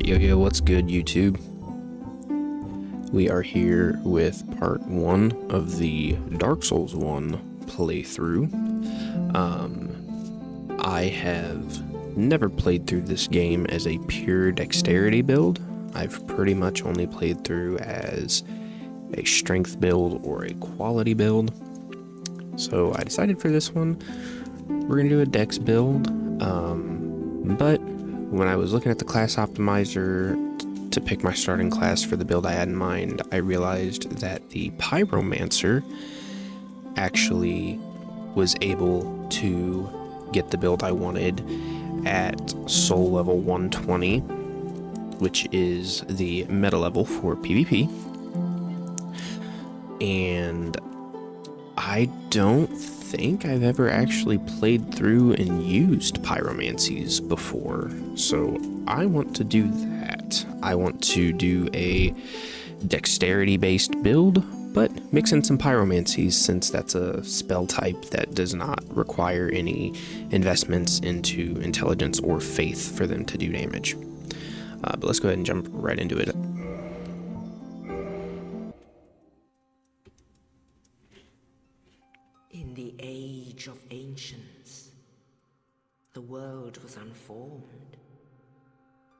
Yo, what's good, YouTube? We are here with part 1 of the Dark Souls 1 playthrough. I have never played through this game as a pure dexterity build. I've pretty much only played through as a strength build or a quality build. So I decided for this one, we're going to do a dex build. But when I was looking at the class optimizer to pick my starting class for the build I had in mind, I realized that the pyromancer actually was able to get the build I wanted at soul level 120, which is the meta level for PvP. And I don't think I've ever actually played through and used pyromancies before, so I want to do that. I want to do a dexterity based build, but mix in some pyromancies since that's a spell type that does not require any investments into intelligence or faith for them to do damage. But let's go ahead and jump right into it. In the age of ancients, the world was unformed,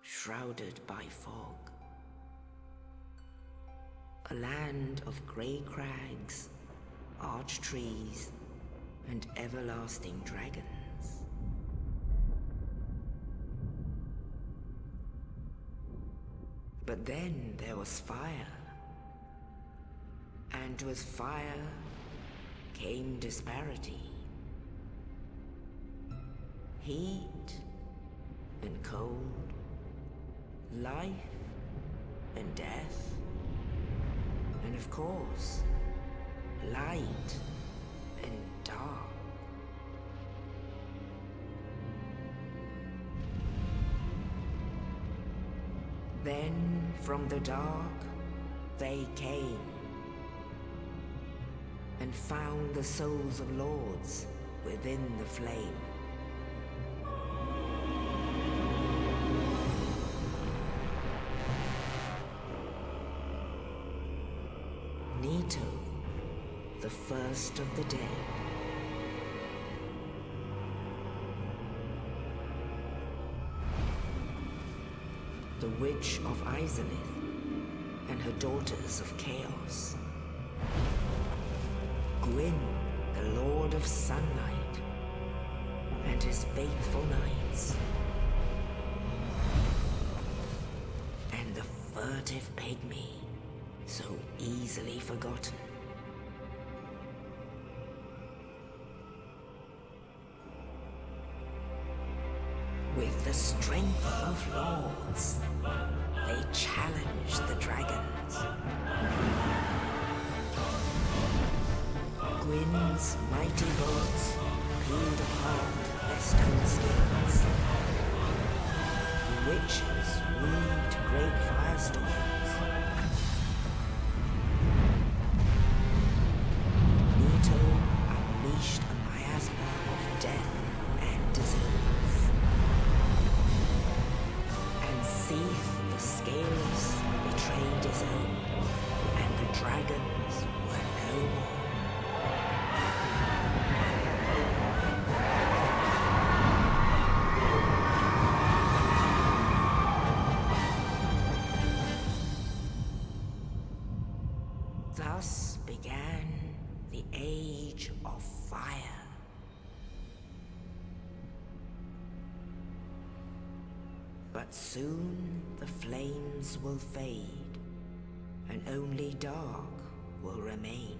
shrouded by fog. A land of grey crags, arch trees, and everlasting dragons. But then there was fire, and with fire came disparity. Heat and cold, life and death, and of course, light and dark. Then from the dark, they came and found the souls of lords within the flame. Nito, the first of the dead. The Witch of Izalith and her daughters of chaos. Gwyn, the Lord of Sunlight, and his faithful knights. And the furtive pygmy, so easily forgotten. With the strength of lords, they challenged the dragons. Gwyn's mighty bolts peeled apart their stone spears. The witches weaved great firestorms. Nito unleashed a miasma of death and disease. And Seath the Scaleless betrayed his own, and the dragons were no more. Thus began the Age of Fire. But soon the flames will fade, and only dark will remain.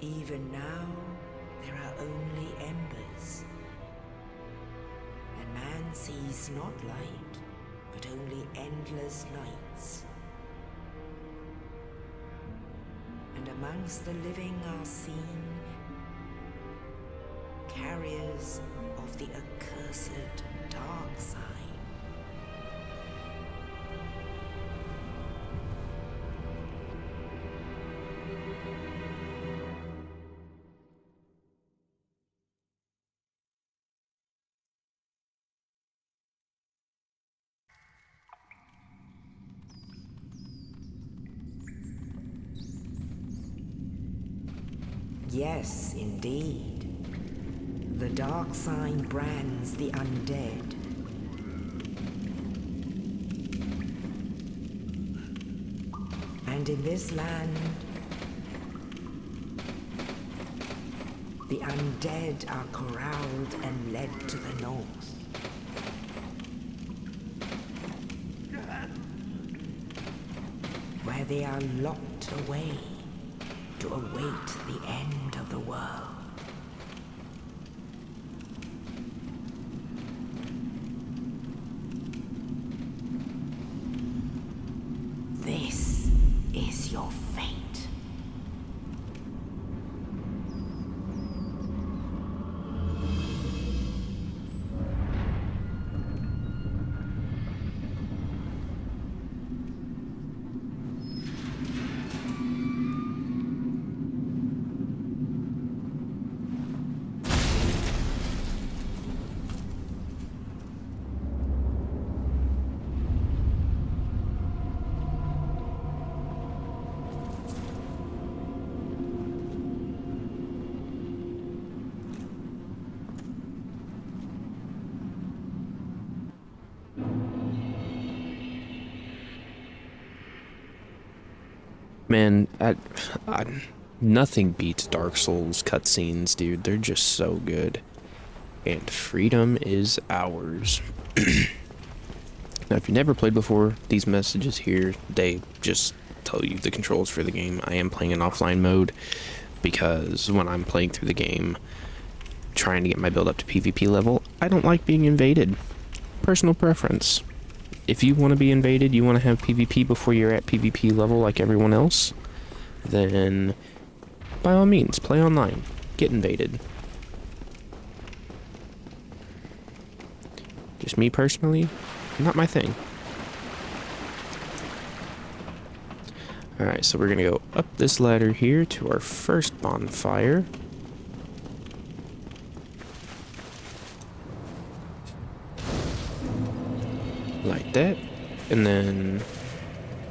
Even now, there are only embers. And man sees not light, but only endless nights. And amongst the living are seen carriers of the accursed dark side. Yes, indeed. The dark sign brands the undead. And in this land, the undead are corralled and led to the north. Where they are locked away to await the end of the world. This is your fate. Man, nothing beats Dark Souls cutscenes, dude. They're just so good. And freedom is ours. Now, if you've never played before, these messages here, they just tell you the controls for the game. I am playing in offline mode because when I'm playing through the game, trying to get my build up to PvP level, I don't like being invaded. Personal preference. If you want to be invaded, you want to have PvP before you're at PvP level like everyone else, then by all means, play online. Get invaded. Just me personally, not my thing. Alright, so we're going to go up this ladder here to our first bonfire. Like that. And then,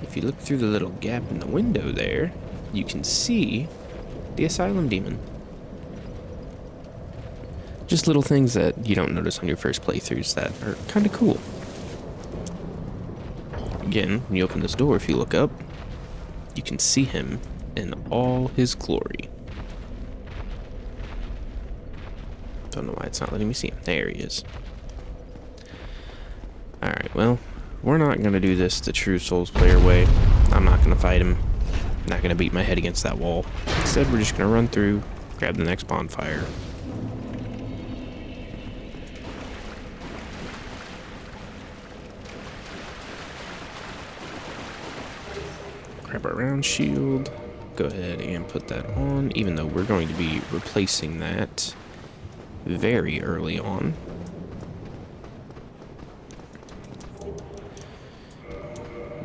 if you look through the little gap in the window there, you can see the asylum demon. Just little things that you don't notice on your first playthroughs that are kind of cool. Again, when you open this door, if you look up, you can see him in all his glory. Don't know why it's not letting me see him. There he is. Alright, well, we're not going to do this the true Souls player way. I'm not going to fight him. I'm not going to beat my head against that wall. Instead, we're just going to run through, grab the next bonfire. Grab our round shield. Go ahead and put that on, even though we're going to be replacing that very early on.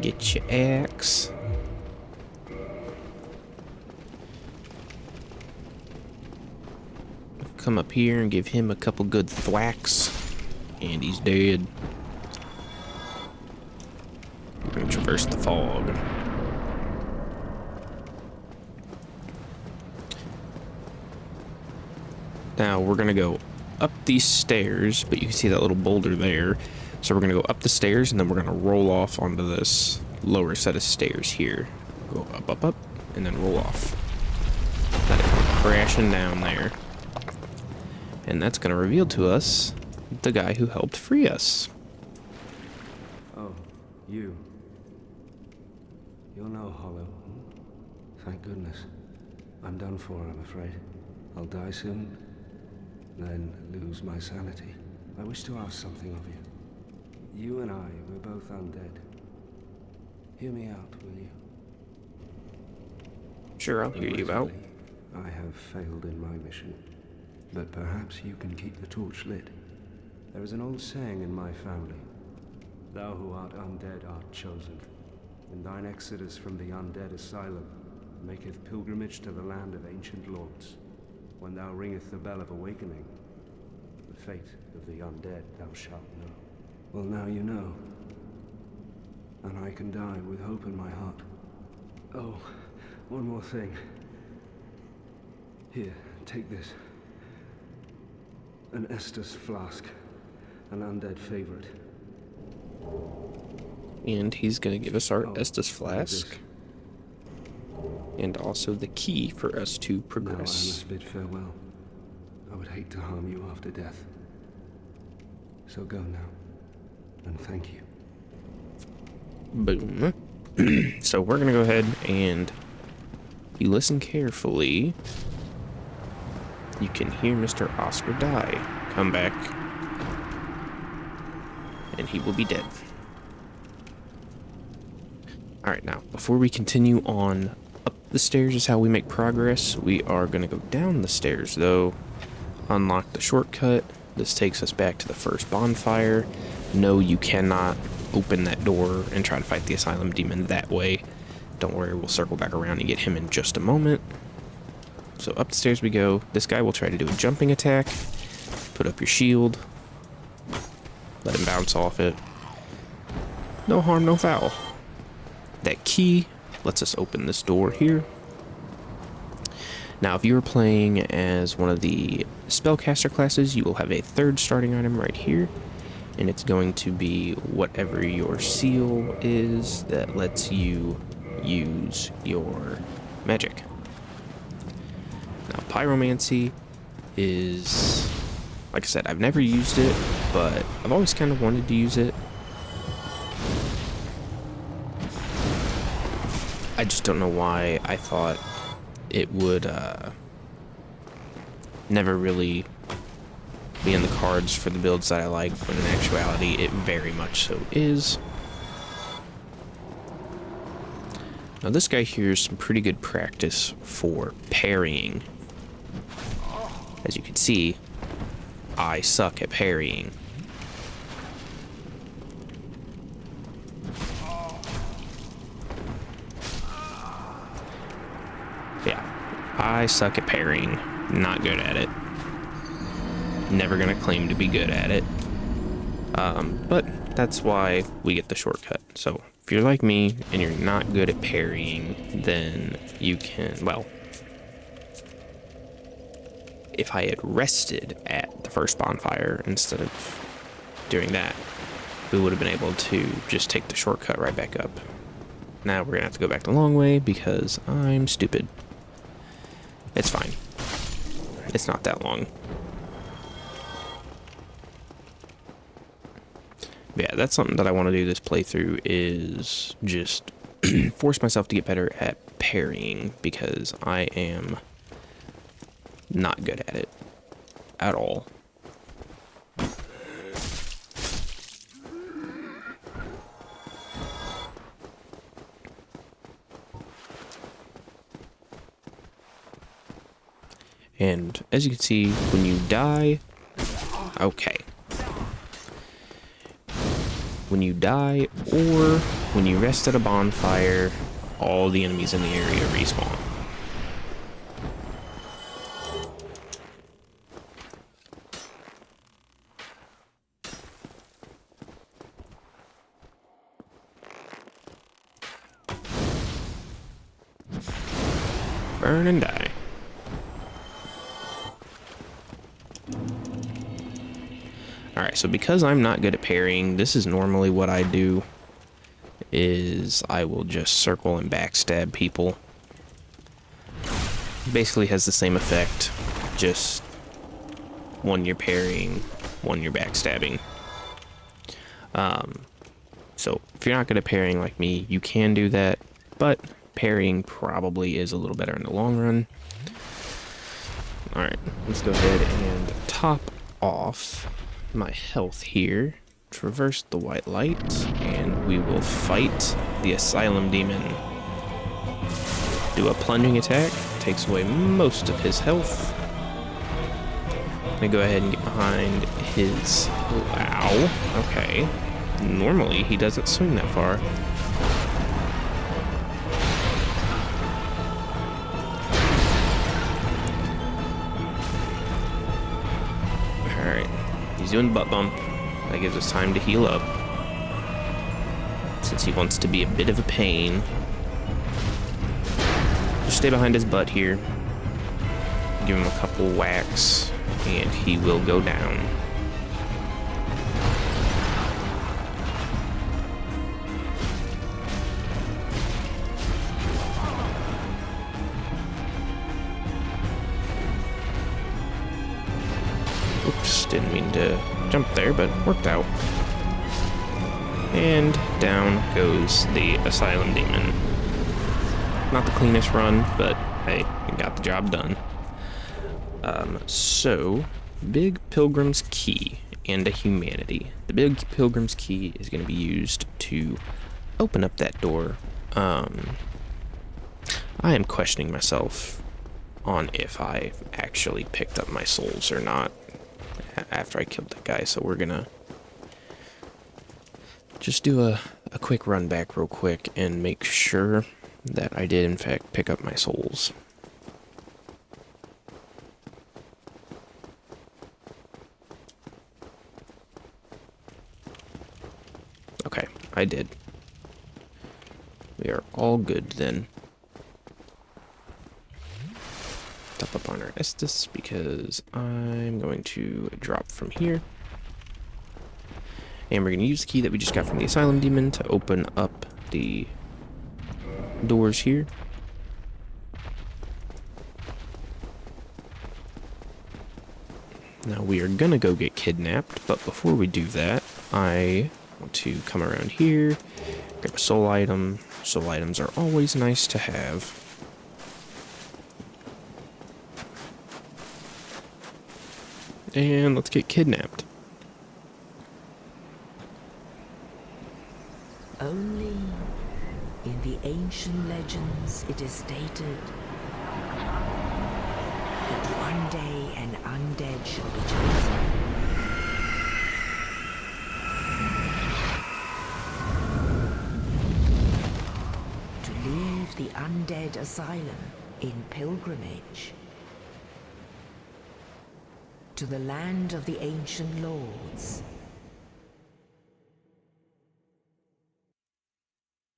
Get your axe. Come up here and give him a couple good thwacks. And he's dead. We're going to traverse the fog. Now we're going to go up these stairs, but you can see that little boulder there. So we're going to go up the stairs, and then we're going to roll off onto this lower set of stairs here. Go up, up, up, and then roll off. Let it come crashing down there. And that's going to reveal to us the guy who helped free us. Oh, you. You're no hollow. Thank goodness. I'm done for, I'm afraid. I'll die soon, then lose my sanity. I wish to ask something of you. You and I, we're both undead. Hear me out, will you? Sure, I'll hear you out. I have failed in my mission, but perhaps you can keep the torch lit. There is an old saying in my family. Thou who art undead art chosen. In thine exodus from the undead asylum, maketh pilgrimage to the land of ancient lords. When thou ringeth the bell of awakening, the fate of the undead thou shalt know. Well, now you know. And I can die with hope in my heart. Oh, one more thing. Here, take this. An Estus flask. An undead favorite. And he's gonna give us our Oh, Estus this. flask. And also the key for us to Now I progress. must bid farewell. I would hate to harm you after death. So go now. And thank you. Boom. So we're gonna go ahead and, if you listen carefully, you can hear Mr. Oscar die. Come back, and he will be dead. Alright, now, before we continue on up the stairs is how we make progress. We are gonna go down the stairs, though. Unlock the shortcut. This takes us back to the first bonfire. No, you cannot open that door and try to fight the asylum demon that way. Don't worry, we'll circle back around and get him in just a moment. So up the stairs we go. This guy will try to do a jumping attack. Put up your shield. Let him bounce off it. No harm, no foul. That key lets us open this door here. Now, if you are playing as one of the spellcaster classes, you will have a third starting item right here. And it's going to be whatever your seal is that lets you use your magic. Now, pyromancy is, like I said, I've never used it, but I've always kind of wanted to use it. I just don't know why I thought it would never really be in the cards for the builds that I like, but in actuality it very much so is. Now this guy here is some pretty good practice for parrying. As you can see, I suck at parrying. Yeah, I suck at parrying. Not good at it. Never gonna claim to be good at it. But that's why we get the shortcut. So if you're like me and you're not good at parrying, then you can, well, if I had rested at the first bonfire instead of doing that, we would have been able to just take the shortcut right back up. Now we're gonna have to go back the long way because I'm stupid. It's fine. It's not that long. But yeah, that's something that I want to do this playthrough, is just force myself to get better at parrying, because I am not good at it at all. And as you can see, when you die, okay. When you die or when you rest at a bonfire, all the enemies in the area respawn. Burn and die. Alright, so because I'm not good at parrying, this is normally what I do, is I will just circle and backstab people. Basically has the same effect, just one you're parrying, one you're backstabbing. So if you're not good at parrying like me, you can do that, but parrying probably is a little better in the long run. Alright, let's go ahead and top off my health here, traverse the white light, and we will fight the asylum demon. Do a plunging attack, takes away most of his health. I'm gonna go ahead and get behind his, ow, okay. Normally he doesn't swing that far. Alright. He's doing butt bump. That gives us time to heal up, since he wants to be a bit of a pain. Just stay behind his butt here. give him a couple whacks, and he will go down. Oops, didn't mean to jump there, but worked out. And down goes the asylum demon. Not the cleanest run, but hey, it got the job done. So, Big Pilgrim's Key and a Humanity. The Big Pilgrim's Key is going to be used to open up that door. I am questioning myself on if I actually picked up my souls or not after I killed that guy, so we're gonna just do a quick run back real quick and make sure that I did in fact pick up my souls. Okay, I did. We are all good then. Step up on our Estus because I'm going to drop from here. And we're going to use the key that we just got from the asylum demon to open up the doors here. Now we are going to go get kidnapped, but before we do that, I want to come around here, grab a soul item. Soul items are always nice to have. And let's get kidnapped. Only in the ancient legends it is stated that one day an undead shall be chosen. To leave the undead asylum in pilgrimage to the land of the ancient lords.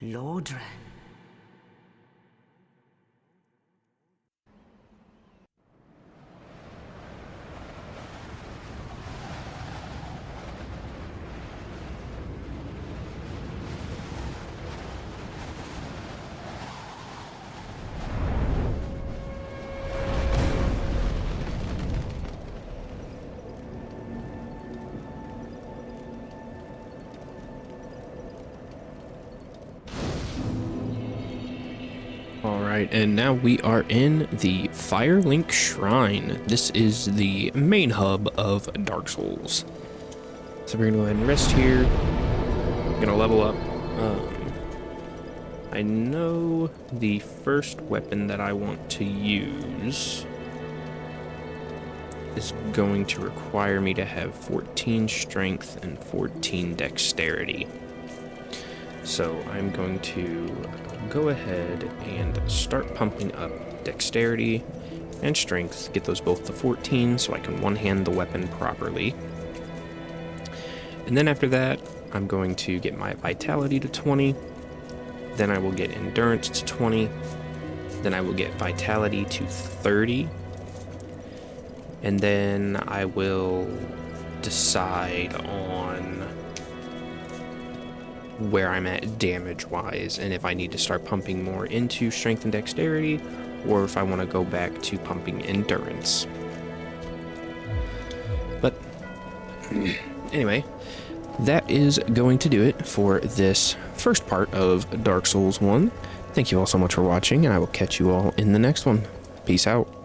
Lordran. Alright, and now we are in the Firelink Shrine. This is the main hub of Dark Souls. So we're going to go ahead and rest here. We're going to level up. I know the first weapon that I want to use is going to require me to have 14 strength and 14 dexterity. So I'm going to go ahead and start pumping up dexterity and strength, get those both to 14 so I can one-hand the weapon properly. And then after that, I'm going to get my vitality to 20, then I will get endurance to 20, then I will get vitality to 30, and then I will decide on where I'm at damage-wise, and if I need to start pumping more into strength and dexterity, or if I want to go back to pumping endurance. But anyway, that is going to do it for this first part of Dark Souls 1. Thank you all so much for watching, and I will catch you all in the next one. Peace out.